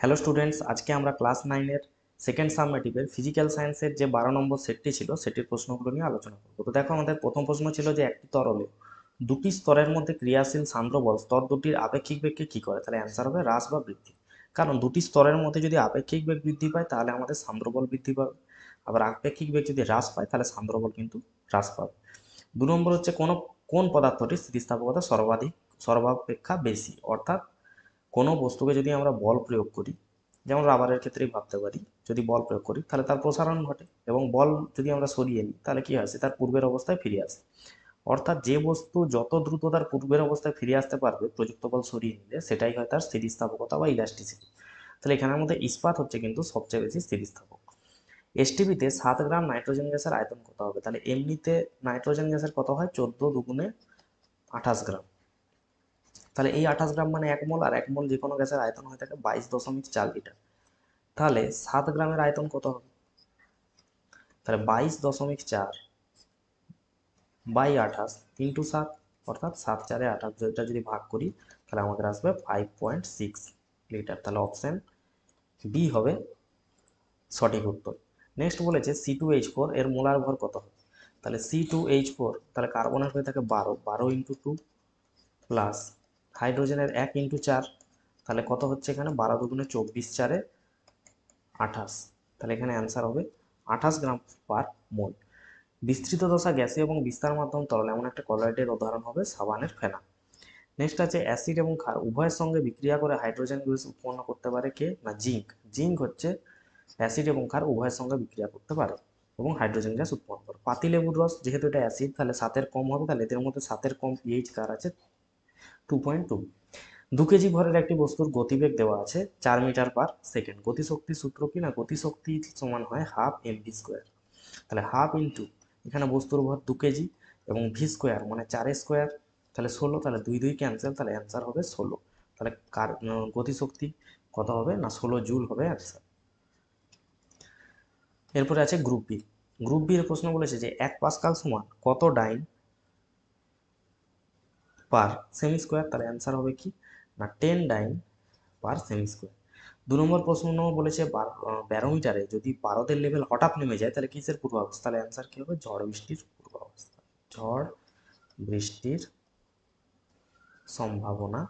Hello students, আজকে আমরা class 9-এর second সাবমেটিভের physical সায়েন্সের যে 12 নম্বর সেটটি ছিল সেটির প্রশ্নগুলো নিয়ে আলোচনা করব। তো দেখো, আমাদের প্রথম প্রশ্ন ছিল যে একটি তরলে দুটি স্তরের মধ্যে ক্রিয়াশীল সান্দ্র বল স্তর দুটির আপেক্ষিক বেগকে কী করে। তাহলে অ্যান্সার হবে হ্রাস বা বৃদ্ধি। কারণ দুটি স্তরের মধ্যে যদি আপেক্ষিক বেগ বৃদ্ধি পায় তাহলে আমাদের সান্দ্র বল বৃদ্ধি পাবে, আবার আপেক্ষিক বেগ যদি হ্রাস পায় তাহলে সান্দ্র বল কিন্তু হ্রাস পাবে। 2 নম্বর হচ্ছে কোন পদার্থটির স্থিতিস্থাপকতা সর্বাপেক্ষা বেশি, অর্থাৎ কোনো বস্তুকে যদি আমরা বল প্রয়োগ করি, যেমন রাবারের ক্ষেত্রেই ভাবতে পারি, যদি বল প্রয়োগ করি তাহলে তার প্রসারণ ঘটে, এবং বল যদি আমরা সরিয়ে নিই তাহলে কি হয়, সে তার পূর্বের অবস্থায় ফিরে আসে। অর্থাৎ যে বস্তু যত দ্রুত তার পূর্বের অবস্থায় ফিরে আসতে পারবে প্রযুক্ত বল সরিয়ে নিলে, সেটাই হয় তার স্থিতিস্থাপকতা বা ইলাস্টিসিটি। তাহলে এখানের মধ্যে ইস্পাত হচ্ছে কিন্তু সবচেয়ে বেশি স্থিতিস্থাপক। এসটিপিতে 7 গ্রাম নাইট্রোজেন গ্যাসের আয়তন কত হবে। তাহলে এমনিতে নাইট্রোজেন গ্যাসের কত হয়, 14×2 = 28 গ্রাম। তাহলে এই 28 গ্রাম মানে 1 মোল, আর 1 মোল যে কোনো গ্যাসের আয়তন হয়ে থাকে 22.4 লিটার। তাহলে 7 গ্রামের আয়তন কত হবে, তাহলে 22.4/28 × 7, অর্থাৎ 7×4=28, যেটা যদি ভাগ করি তাহলে আমাদের আসবে 5.6 লিটার। তাহলে অপশন বি হবে সঠিক উত্তর। নেক্সট বলেছে C2H4 এর মোলার ভর কত হবে। তাহলে C2H4, তাহলে কার্বনের হয়ে থাকে 12 × 2 প্লাস হাইড্রোজেনের 1 × 4, তাহলে কত হচ্ছে এখানে 12×2 = 24, 28। তাহলে এখানে অ্যান্সার হবে 28 গ্রাম/মোল। বিস্তৃত দশা গ্যাসীয় এবং বিস্তার মাধ্যম তরল এমন একটা কলয়েডের উদাহরণ হবে সাবানের ফেনা। নেক্সট আছে অ্যাসিড এবং ক্ষার উভয়ের সঙ্গে বিক্রিয়া করে হাইড্রোজেন গ্যাস উৎপন্ন করতে পারে কে না, জিঙ্ক। জিঙ্ক হচ্ছে অ্যাসিড এবং ক্ষার উভয়ের সঙ্গে বিক্রিয়া করতে পারে এবং হাইড্রোজেন গ্যাস উৎপন্ন করে। পাতিলেবুর রস, যেহেতু এটা অ্যাসিড তাহলে 7-এর কম হবে, তাহলে এদের মধ্যে 7-এর কম পিএইচ কার আছে, 2.2। 2 কেজি ভরের একটি বস্তুর গতিবেগ দেওয়া আছে 4 মিটার/সেকেন্ড। গতিশক্তির সূত্র কি না, গতিশক্তি সমান হয় ½ mv²। তাহলে হাফ ইন্টু এখানে বস্তুর ভর 2 কেজি এবং ভি স্কোয়ার মানে 4 স্কোয়ার, তাহলে 16, তাহলে 2 2 ক্যান্সেল, তাহলে অ্যান্সার হবে 16। তাহলে গতিশক্তি কত হবে না, 16 জুল হবে অ্যান্সার। এরপরে আছে গ্রুপ বি। গ্রুপ বি এর প্রশ্ন বলেছে যে 1 পাস্কাল সমান কত ডাইন পার সেমি স্কোয়ার। তাহলে অ্যান্সার হবে কি না, 10 ডাইন/সেমি স্কোয়ার। 2 নম্বর প্রশ্ন বলেছে ব্যারোমিটারে যদি পারদের লেভেল হঠাৎ নেমে যায় তাহলে কিসের পূর্বাভাস। তাহলে অ্যান্সার কি হবে, ঝড় বৃষ্টির পূর্বাভাস। ঝড় বৃষ্টির সম্ভাবনা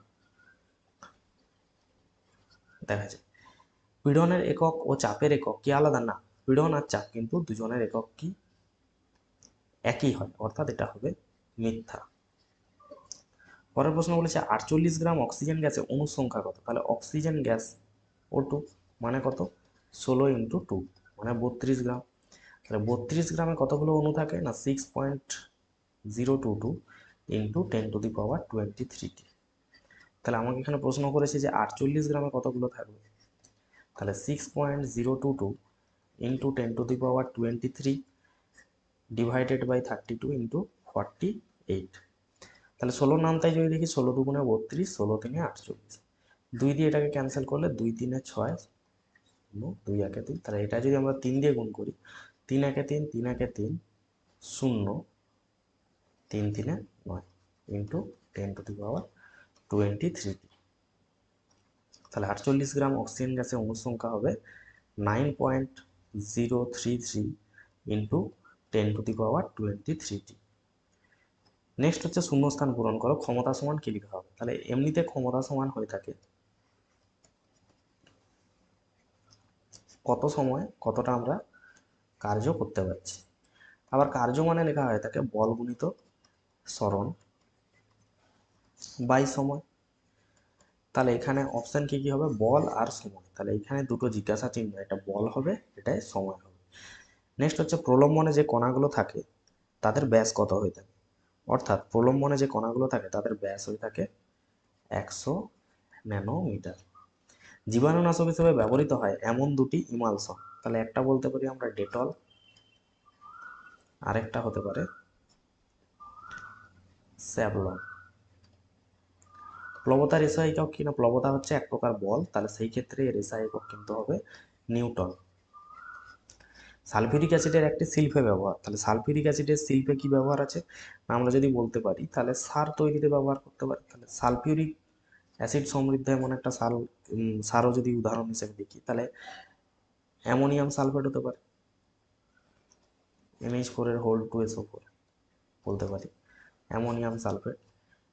দেখা যায়। পীড়নের একক ও চাপের একক কি আলাদা না, পীড়ন আর চাপ কিন্তু দুজনের একক কি একই হয়, অর্থাৎ এটা হবে মিথ্যা। পরের প্রশ্ন বলেছে 48 গ্রাম অক্সিজেন গ্যাসে অণুর সংখ্যা কত। তাহলে অক্সিজেন গ্যাস O2 মানে কত, 16 × 2 মানে 32 গ্রাম। তাহলে 32 গ্রামে কতগুলো অণু থাকে না, 6.022 × 10⁻23। তাহলে আমাকে এখানে প্রশ্ন করেছে যে 48 গ্রামে কতগুলো থাকবে। তাহলে 6.022 × 10⁻23 /32 × 48। তাহলে 16 নামতাই যদি দেখি, 16×2 = 32, 16×3 = 48। 2 দিয়ে এটাকে ক্যান্সেল করলে 2×3 = 6, 2×1 3। তাহলে এটা যদি আমরা 3 দিয়ে গুণ করি, 3×1 3, 3×1 3, 0, 3×3 9 × 10⁻23। তাহলে 48 গ্রাম অক্সিজেন গ্যাসে অণুর সংখ্যা হবে 9.033 × 10⁻23। নেক্সট হচ্ছে শূন্যস্থান পূরণ করো, ক্ষমতা সমান কি লিখা হবে। তাহলে এমনিতে ক্ষমতা সমান হয়ে থাকে কত সময় কতটা আমরা কার্য করতে পারছি। আবার কার্য মানে লেখা হয়ে থাকে বল গুণিত সরণ বাই সময়। তাহলে এখানে অপশান কি কি হবে, বল আর সময়। তাহলে এখানে দুটো জিজ্ঞাসা চিহ্ন, এটা বল হবে, এটাই সময় হবে। নেক্সট হচ্ছে প্রলম্বনে যে কণাগুলো থাকে তাদের ব্যাস কত হয়ে থাকে। অর্থাৎ প্রলম্বনে যে কণাগুলো থাকে তাদের ব্যাস হয়ে থাকে 100 ন্যানোমিটার। জীবাণুনাশক হিসেবে ব্যবহৃত হয় এমন দুটি ইমালশন। তাহলে একটা বলতে পারি আমরা ডেটল, আরেকটা হতে পারে স্যাভলন। প্লবতা রেশা একক কিনা, প্লবতা হচ্ছে এক প্রকার বল, তাহলে সেই ক্ষেত্রে রেশা একক কিন্তু হবে নিউটন। সালফিউরিক অ্যাসিডের একটি শিল্পে ব্যবহার। তাহলে সালফিউরিক অ্যাসিডের শিল্পে কি ব্যবহার আছে না, আমরা যদি বলতে পারি তাহলে সার তৈরিতে ব্যবহার করতে পারি। তাহলে সালফিউরিক অ্যাসিড সমৃদ্ধ এমন একটা সারও যদি উদাহরণ হিসেবে দেখি, তাহলে অ্যামোনিয়াম সালফেট হতে পারে, NH4 এর হোল 2SO4 বলতে পারি অ্যামোনিয়াম সালফেট,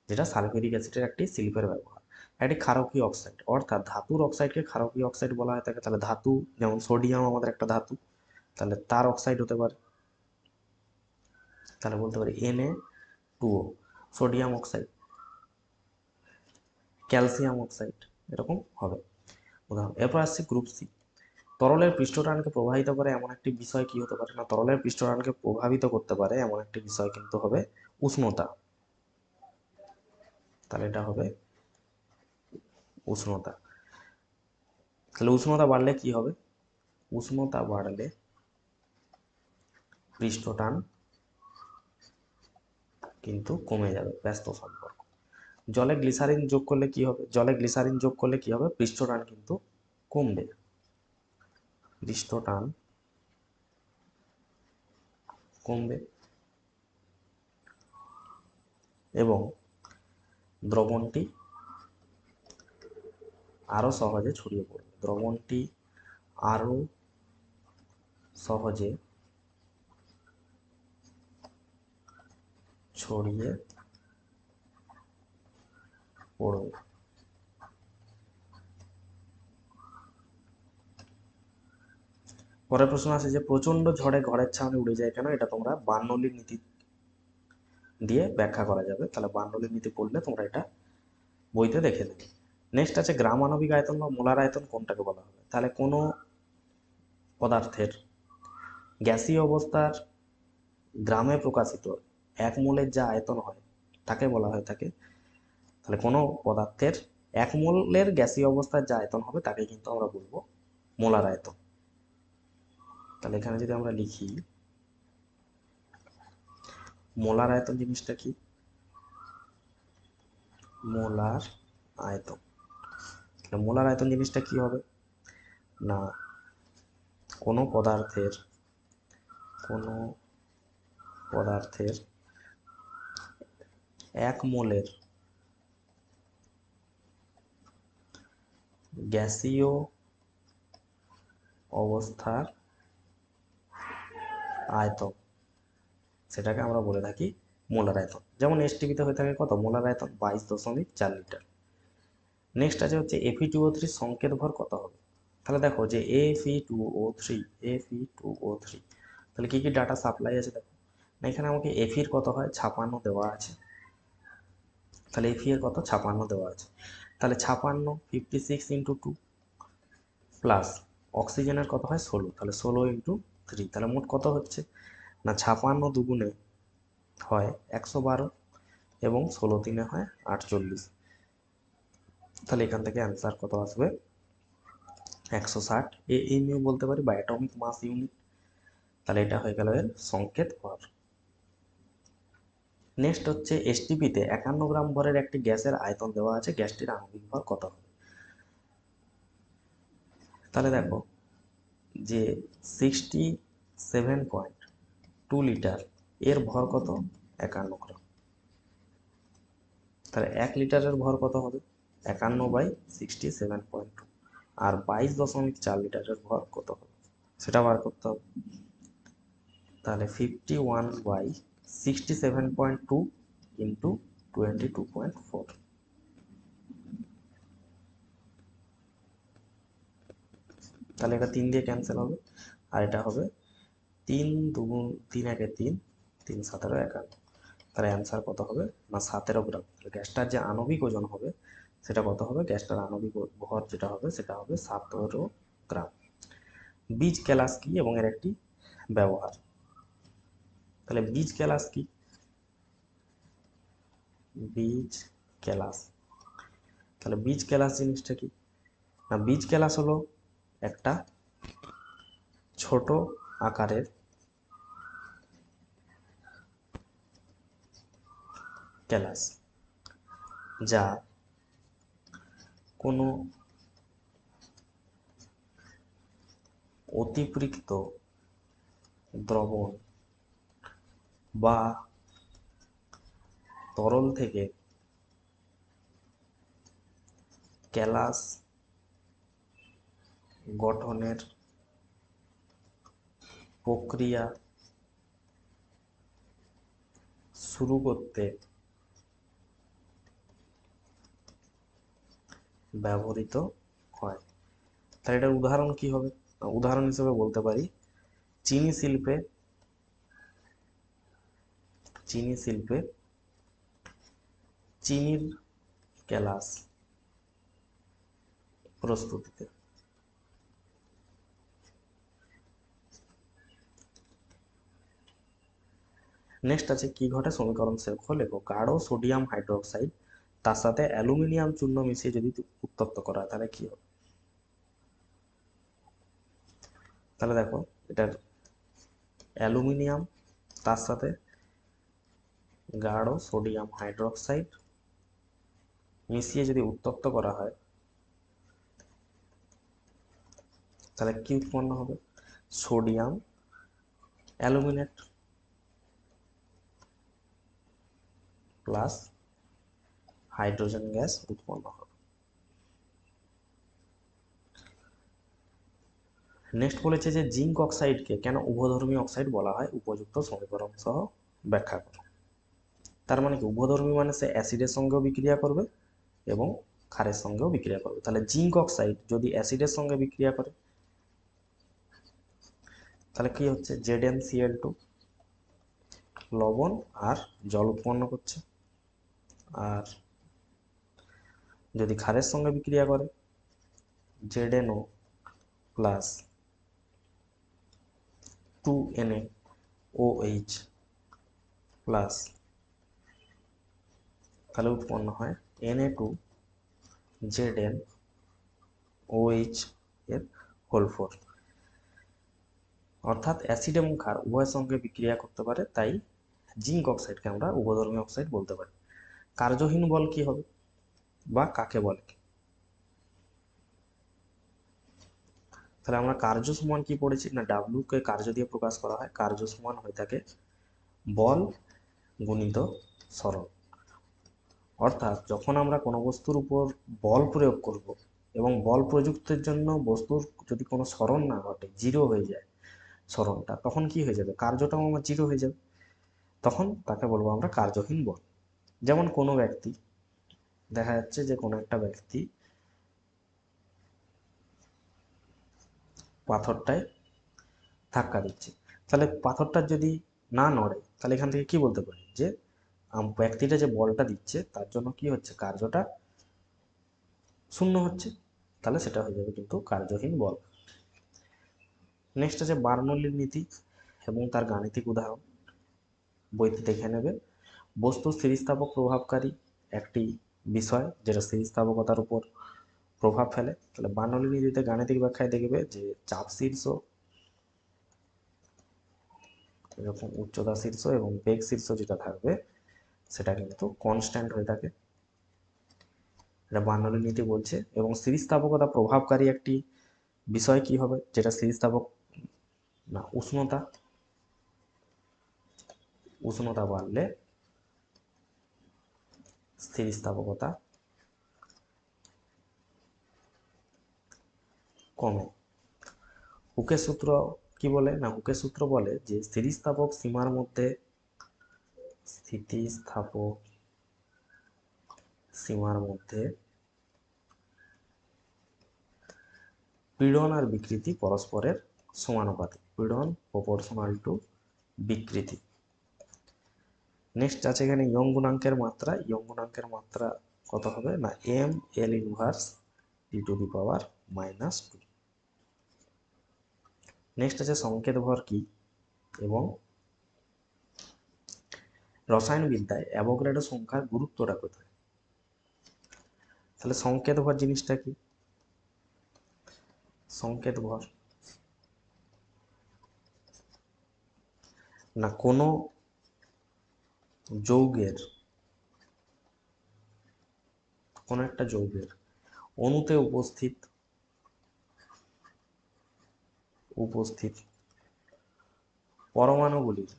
যেটা সালফিউরিক অ্যাসিডের একটি শিল্পের ব্যবহার। একটি ক্ষারকীয় অক্সাইড, অর্থাৎ ধাতুর অক্সাইডকে ক্ষারকীয় অক্সাইড বলা হয় থাকে। তাহলে ধাতু, যেমন সোডিয়াম আমাদের একটা ধাতু, তাহলে তার অক্সাইড হতে পারে, তাহলে বলতে পারি Na2O, sodium oxide, calcium oxide, এরকম হবে উদাহরণ। এরপর আসছে গ্রুপ সি। তরলের পৃষ্ঠটানকে প্রভাবিত করে এমন একটি বিষয় কি হতে পারে না, তরলের পৃষ্ঠটানকে প্রভাবিত করতে পারে এমন একটি বিষয় কিন্তু হবে উষ্ণতা। তাহলে এটা হবে উষ্ণতা। তাহলে উষ্ণতা বাড়লে কি হবে, উষ্ণতা বাড়লে পৃষ্ঠটান কিন্তু কমে যাবে, ব্যস্ত সম্পর্ক। জলে গ্লিসারিন যোগ করলে কি হবে, জলে গ্লিসারিন যোগ করলে কি হবে, পৃষ্ঠটান কিন্তু কমবে, পৃষ্ঠটান কমবে এবং দ্রবণটি আরো সহজে ছড়িয়ে পড়বে, দ্রবণটি আরো সহজে ছড়িয়ে পড়বে। পরের প্রশ্ন আছে যে প্রচন্ড ঝড়ে ঘরের ছাউনি উড়ে যায় কেন, এটা তোমরা বার্নৌলির নীতি দিয়ে ব্যাখ্যা করা যাবে। তাহলে বার্নৌলির নীতি পড়লে তোমরা এটা বইতে দেখে নেবে। নেক্সট আছে গ্রামাণবিক আয়তন বা মোলার আয়তন কোনটাকে বলা হবে। তাহলে কোনো পদার্থের গ্যাসীয় অবস্থার গ্রামে প্রকাশিত 1 মোলের যা আয়তন হয় তাকে বলা হয়ে থাকে, তাহলে কোনো পদার্থের 1 মোলের গ্যাসীয় অবস্থার যা আয়তন হবে তাকে কিন্তু আমরা বলবো মোলার আয়তন। তাহলে এখানে যদি আমরা লিখি মোলার আয়তন জিনিসটা কি, মোলার আয়তন, মোলার আয়তন জিনিসটা কি হবে না, কোনো পদার্থের 1 মোলের গ্যাসীয় অবস্থার আয়তন, সেটাকে আমরা বলে থাকি মোলার আয়তন। যেমন এসটিপিতে হয়ে থাকে কত, মোলার আয়তন 22.4 লিটার। নেক্সট আছে হচ্ছে Fe2O3 সংকেত ভর কত হবে। তাহলে দেখো যে Fe2O3, তাহলে কি কি ডাটা সাপ্লাই আছে দেখো না, এখানে আমাকে এফির কত হয় 56 দেওয়া আছে, তাহলে এফি এর কত 56 দেওয়া আছে, তাহলে 56 56 ইন্টু 2 প্লাস অক্সিজেনের কত হয় 16, তাহলে 16 ইন্টু 3, তাহলে মোট কত হচ্ছে না 56 দুগুণে হয় 112 এবং 16 তিনে হয় 48, তাহলে এখান থেকে অ্যান্সার কত আসবে 160 AMU বলতে পারি বা অ্যাটমিক মাস ইউনিট। তাহলে এটা হয়ে গেল এর সংকেত ভর। নেক্সট হচ্ছে এসটিপিতে 51 গ্রাম ভরের একটি গ্যাসের আয়তন দেওয়া আছে, গ্যাসটির আণবিক ভর কত হবে। তাহলে দেখো যে 67.2 লিটার এর ভর কত 51 গ্রাম, তাহলে 1 লিটারের ভর কত হবে 51/67.2, আর 22.4 লিটারের ভর কত হবে সেটা বার করতে হবে। তাহলে 51/67.2 ইন্টু 22.4, তাহলে এটা 3 দিয়ে ক্যান্সেল হবে, আর এটা হবে 3 দুগুণ 3 একে 3, 3 17 51, তাহলে অ্যান্সার কত হবে না 17 গ্রাম। গ্যাসটার যে আণবিক ওজন হবে সেটা কত হবে, গ্যাসটার আণবিক ভর যেটা হবে সেটা হবে 17 গ্রাম। বীজ ক্যালাস কি এবং এর একটি ব্যবহার। তাহলে বীজ ক্যালাস কি, বীজ ক্যালাস, তাহলে বীজ ক্যালাস জিনিসটা কি না, বীজ ক্যালাস হলো একটা ছোট আকারের ক্যালাস, যা কোনো অতিরিক্ত দ্রবণ বা তরল থেকে ক্যালাস গঠনের প্রক্রিয়া শুরু করতে ব্যবহৃত হয়। তাহলে এটার উদাহরণ কি হবে? উদাহরণ হিসেবে বলতে পারি চিনি শিল্পে চিনির কেলাস প্রস্তুতিতে। নেক্সট আছে কি ঘটে সমীকরণ লেখো। গাঢ় সোডিয়াম হাইড্রোক্সাইড তার সাথে অ্যালুমিনিয়াম চূর্ণ মিশিয়ে যদি উত্তপ্ত করা হয় তাহলে কি হবে? তাহলে দেখো এটার অ্যালুমিনিয়াম তার সাথে গাঢ় সোডিয়াম হাইড্রোক্সাইড মিশিয়ে যদি উত্তপ্ত করা হয় তাহলে কি উৎপন্ন হবে? Sodium aluminate plus hydrogen gas উৎপন্ন হবে। নেক্সট বলেছে যে জিঙ্ক অক্সাইডকে কেন উভধর্মী অক্সাইড বলা হয়, উপযুক্ত সমীকরণ সহ ব্যাখ্যা করো। তার মানে কি উভধর্মী মানে সে অ্যাসিডের সঙ্গেও বিক্রিয়া করবে এবং ক্ষারের সঙ্গেও বিক্রিয়া করবে। তাহলে জিঙ্ক অক্সাইড যদি অ্যাসিডের সঙ্গে বিক্রিয়া করে তাহলে কি হচ্ছে? ZnCl2 লবণ আর জল উৎপন্ন করছে। আর যদি ক্ষারের সঙ্গে বিক্রিয়া করে ZnO প্লাস 2NaOH প্লাস তাহলে উৎপন্ন হয় Na2ZnOH এর হোল 4। অর্থাৎ অ্যাসিড এবং ক্ষার উভয়ের সঙ্গে বিক্রিয়া করতে পারে, তাই জিঙ্ক অক্সাইডকে আমরা উভধর্মী অক্সাইড বলতে পারি। কার্যহীন বল কি হবে বা কাকে বলে? তাহলে আমরা কার্য সমান কি পড়েছি না, ডাব্লিউ কে কার্য দিয়ে প্রকাশ করা হয়। কার্য সমান হয়ে থাকে বল গুণিত সরণ। অর্থাৎ যখন আমরা কোনো বস্তুর উপর বল প্রয়োগ করব এবং বল প্রযুক্তের জন্য বস্তুর যদি কোনো সরণ না ঘটে, জিরো হয়ে যায় সরণটা, তখন কি হয়ে যাবে? কার্যটাও আমার জিরো হয়ে যাবে। তখন তাকে বলবো আমরা কার্যহীন বল। যেমন কোনো ব্যক্তি, দেখা যাচ্ছে যে কোনো একটা ব্যক্তি পাথরটায় ধাক্কা দিচ্ছে, তাহলে পাথরটা যদি না নড়ে তাহলে এখান থেকে কি বলতে পারি যে ব্যক্তিটা যে বলটা দিচ্ছে তার জন্য কি হচ্ছে? কার্যটা শূন্য হচ্ছে, তাহলে সেটা হয়ে যাবে কিন্তু কার্যহীন বল। নেক্সট আছে বার্নৌলির নীতি এবং তার গাণিতিক উদাহরণ, বইতে দেখে নেবে। বস্তুর স্থিতিস্থাপক প্রভাবকারী একটি বিষয় যেটা স্থিতিস্থাপকতার উপর প্রভাব ফেলে। তাহলে বার্নৌলির নীতিতে গাণিতিক ব্যাখ্যায় দেখবে যে চাপ শীর্ষ এরকম উচ্চতা শীর্ষ এবং বেগ শীর্ষ যেটা থাকবে সেটা কিন্তু কনস্ট্যান্ট হয়ে থাকে, এটা বার্নৌলির নীতি বলছে। এবং স্থিতিস্থাপকতা প্রভাবকারী একটি বিষয় কি হবে? যেটা স্থিতিস্থাপক না, উষ্ণতা বাড়লে স্থিতিস্থাপকতা কমে। হুকের সূত্র কি বলে না, হুকের সূত্র বলে যে স্থিতিস্থাপক সীমার মধ্যে পীড়ন আর বিকৃতি পরস্পরের সমানুপাতিক, পীড়ন প্রপোর্শনাল টু বিকৃতি। নেক্সট আছে এখানে ইয়ং গুণাঙ্কের মাত্রা। ইয়ং গুণাঙ্কের মাত্রা কত হবে না, ml ইনভার্স e⁻²। নেক্সট আছে সংকেত ভর কি এবং রসায়নবিদ্যায় অ্যাভোগাড্রো সংখ্যার গুরুত্বটা কোথায়? তাহলে সংকেত ভর জিনিসটা কি? সংকেত ভর না কোনো যৌগের, কোনো একটা যৌগের অণুতে উপস্থিত পরমাণুগুলির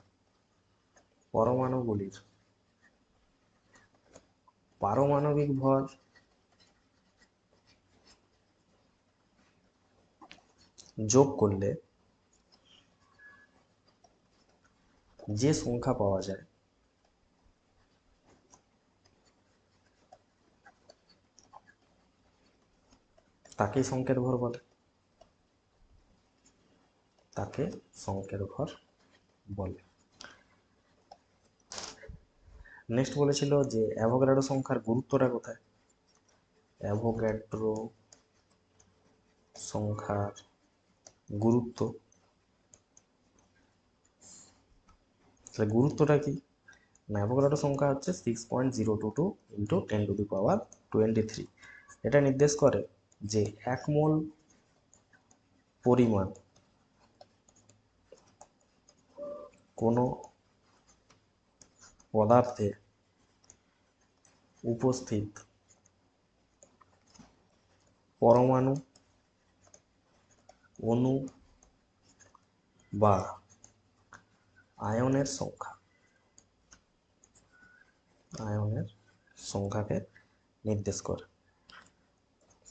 পারমাণবিক ভর যোগ করলে যে সংখ্যা পাওয়া যায় তাকে সংখ্যের ঘর বলে, তাকে সংখ্যের ঘর বলে। নেক্সট বলেছিল যে অ্যাভোগাড্রো সংখ্যার গুরুত্বটা কোথায়। অ্যাভোগাড্রো সংখ্যার গুরুত্ব, তাহলে গুরুত্বটা কি না, অ্যাভোগাড্রো সংখ্যা হচ্ছে 6.022 ইন্টু 10⁻23। এটা নির্দেশ করে যে 1 মোল পরিমাণ কোনো পদার্থে উপস্থিত পরমাণু, অণু বা আয়নের সংখ্যাকে নির্দেশ করে।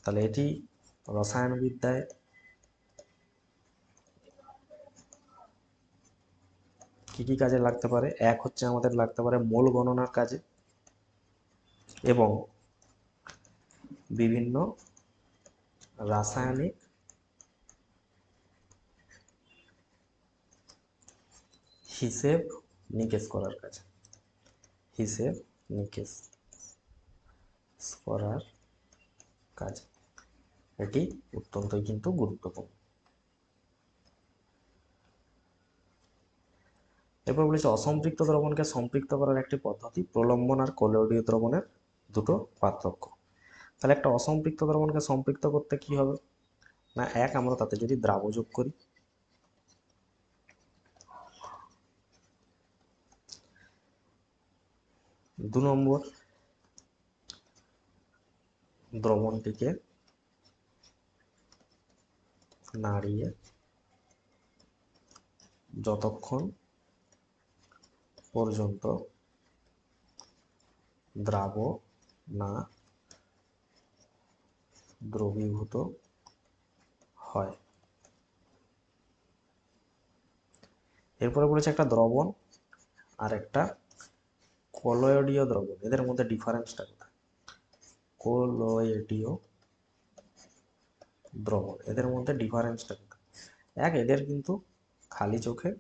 তাহলে এটি রসায়নবিদ্যায় কি কি কাজে লাগতে পারে। এক হচ্ছে আমাদের লাগতে পারে মোল গণনার কাজে এবং বিভিন্ন রাসায়নিক হিসেব নিকেশ করার কাজে, হিসেব নিকেশ করার কাজে এটি অত্যন্তই কিন্তু গুরুত্বপূর্ণ। এরপর বলেছে অসম্পৃক্ত দ্রবণকে সম্পৃক্ত করার একটি পদ্ধতি, প্রলম্বন আর কলোয়ীয় দ্রবণের দুটো পার্থক্য। তাহলে একটা অসম্পৃক্ত দ্রবণকে সম্পৃক্ত করতে কি হবে না, এক আমরা তাতে যদি দ্রাব যোগ করি, দু নম্বর দ্রবণটিকে নাড়িয়ে যতক্ষণ পর্যন্ত দ্রাব না দ্রবীভূত হয়। এরপরে বলেছে একটা দ্রবণ আর একটা কলয়েডীয় দ্রবণ, এদের মধ্যে ডিফারেন্সটা কোথায়। কলয়েডীয় দ্রবণ, এদের মধ্যে ডিফারেন্সটা কোথায়। এক, এদের কিন্তু খালি চোখে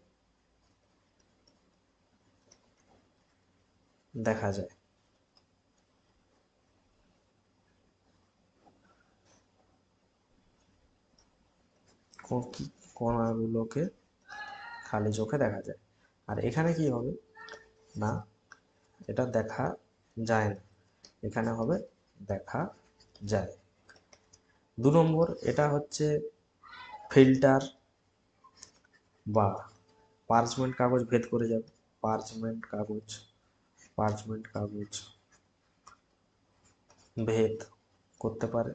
দেখা যায়, কণাগুলোকে খালি চোখে দেখা যায়। আর এখানে কি হবে না, এটা দেখা যায় না, এখানে হবে দেখা যায়। দু নম্বর, এটা হচ্ছে ফিল্টার বা পার্চমেন্ট কাগজ ভেদ করে যাবে, পার্চমেন্ট কাগজ ভেদ করতে পারে।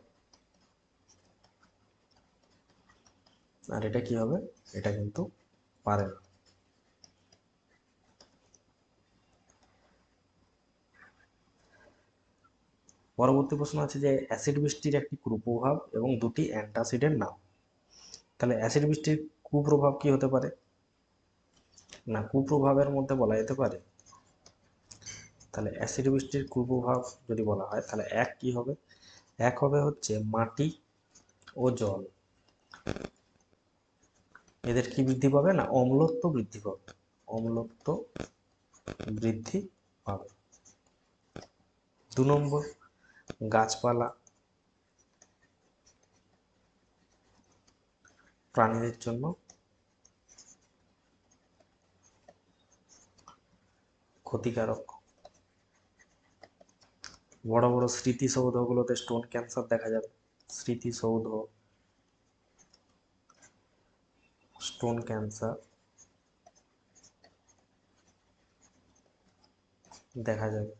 আর এটা কি হবে, এটা কিন্তু পারে না। পরবর্তী প্রশ্ন আছে যে অ্যাসিড বৃষ্টির একটি কুপ্রভাব এবং দুটি অ্যান্টাসিডের নাম। তাহলে অ্যাসিড বৃষ্টির কুপ্রভাব কি হতে পারে না, কুপ্রভাবের মধ্যে বলা যেতে পারে, তাহলে অ্যাসিড বৃষ্টির কুপ্রভাব যদি বলা হয় তাহলে এক কি হবে, এক হবে হচ্ছে মাটি ও জল, এদের কি বৃদ্ধি পাবে না, অম্লত্ব বৃদ্ধি পাবে, অম্লত্ব বৃদ্ধি পাবে। দু নম্বর, গাছপালা প্রাণীদের জন্য ক্ষতিকারক। বড় বড় স্মৃতিসৌধগুলোতে স্টোন ক্যান্সার দেখা যাবে, স্মৃতিসৌধ স্টোন ক্যান্সার দেখা যাবে।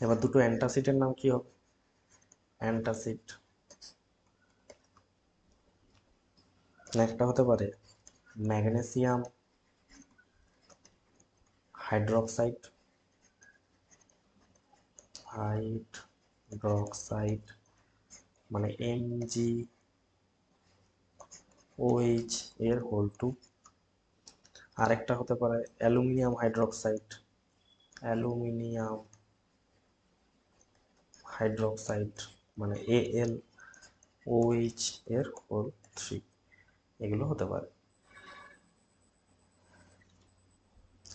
এবার দুটো অ্যান্টাসিডের নাম কি হবে, অ্যান্টাসিড, একটা হতে পারে ম্যাগনেসিয়াম হাইড্রক্সাইড, হাইড্রক্সাইড মানে mg OH এর হোল টু। আরেকটা হতে পারে অ্যালুমিনিয়াম হাইড্রোক্সাইড, অ্যালুমিনিয়াম হাইড্রোক্সাইড মানে AlOH এর হোল 3, এগুলো হতে পারে।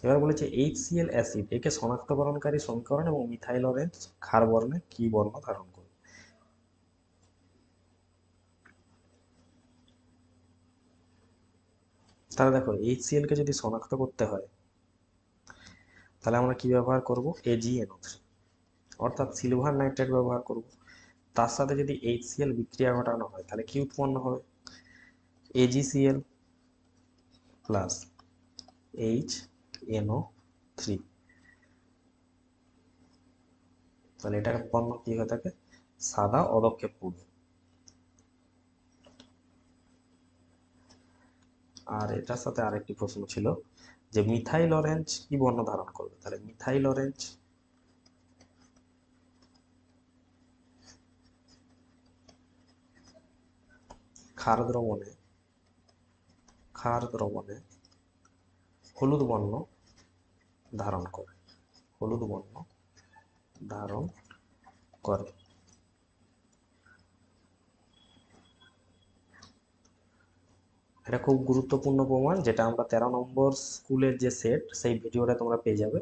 এবার বলেছে HCl অ্যাসিড একে শনাক্তকরণকারী সমীকরণ এবং মিথাইল অরেঞ্জ ক্ষার বর্ণে কি বর্ণ ধারণ করে? তাহলে দেখো HCl কে যদি শনাক্ত করতে হয় তাহলে আমরা কি ব্যবহার করব? AgNO3, অর্থাৎ সিলভার নাইট্রেট ব্যবহার করব। তার সাথে যদি HCl বিক্রিয়া ঘটানো হয় তাহলে কি উৎপন্ন হবে? AgCl plus HNO3। তাহলে এটা উৎপন্ন কি হয়ে থাকে? সাদা অদক্ষেপ পূর্ণ। আর এটার সাথে আরেকটি প্রশ্ন ছিল যে মিথাইল অরেঞ্জ কি বর্ণ ধারণ করবে? তাহলে মিথাইল অরেঞ্জ ক্ষার দ্রবণে হলুদ বর্ণ ধারণ করে, হলুদ বর্ণ ধারণ করে। এটা খুব গুরুত্বপূর্ণ প্রমাণ, যেটা আমরা 13 নম্বর স্কুলের যে সেট সেই ভিডিওটা তোমরা পেয়ে যাবে।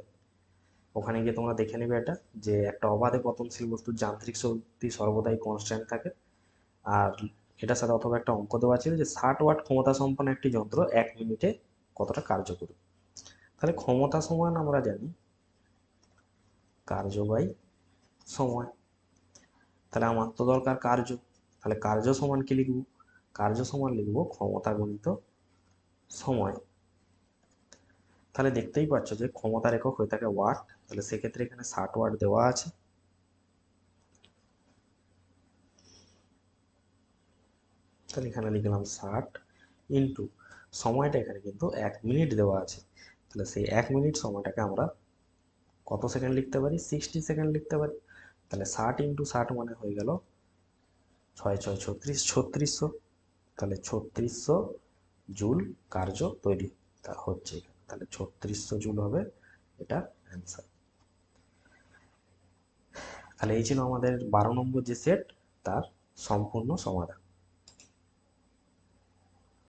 ওখানে গিয়ে তোমরা দেখে নেবে এটা, যে একটা অবাধে পতনশীল বস্তুর যান্ত্রিক শক্তি সর্বদাই কনস্ট্যান্ট থাকে। আর এটার সাথে অথবা একটা অঙ্ক দেওয়া ছিল যে 60 ওয়াট ক্ষমতা সম্পন্ন একটি যন্ত্র 1 মিনিটে কতটা কার্য করবে। তাহলে ক্ষমতা সমান আমরা জানি কার্য বাই সময়। তাহলে আমার তো দরকার কার্য, তাহলে কার্য সমান কি লিখব? কার্য সমান লিখব ক্ষমতা গুণিত সময়। তাহলে দেখতেই পাচ্ছ যে ক্ষমতার একক হয়ে থাকে ওয়াট, তাহলে সেক্ষেত্রে এখানে 60 ওয়াট দেওয়া আছে। তাহলে এখানে লিখলাম 60 ইন্টু সময়টা এখানে কিন্তু 1 মিনিট দেওয়া আছে, তাহলে সেই 1 মিনিট সময়টাকে আমরা কত সেকেন্ড লিখতে পারি? 60 সেকেন্ড লিখতে পারি। তাহলে 60 ইন্টু 60 মানে হয়ে গেল 6 6 36, 3600। তাহলে 3600 জুল কার্য তৈরি তা হচ্ছে এখানে। তাহলে 3600 জুল হবে এটা অ্যান্সার। তাহলে এই ছিল আমাদের 12 নম্বর যে সেট তার সম্পূর্ণ সমাধান।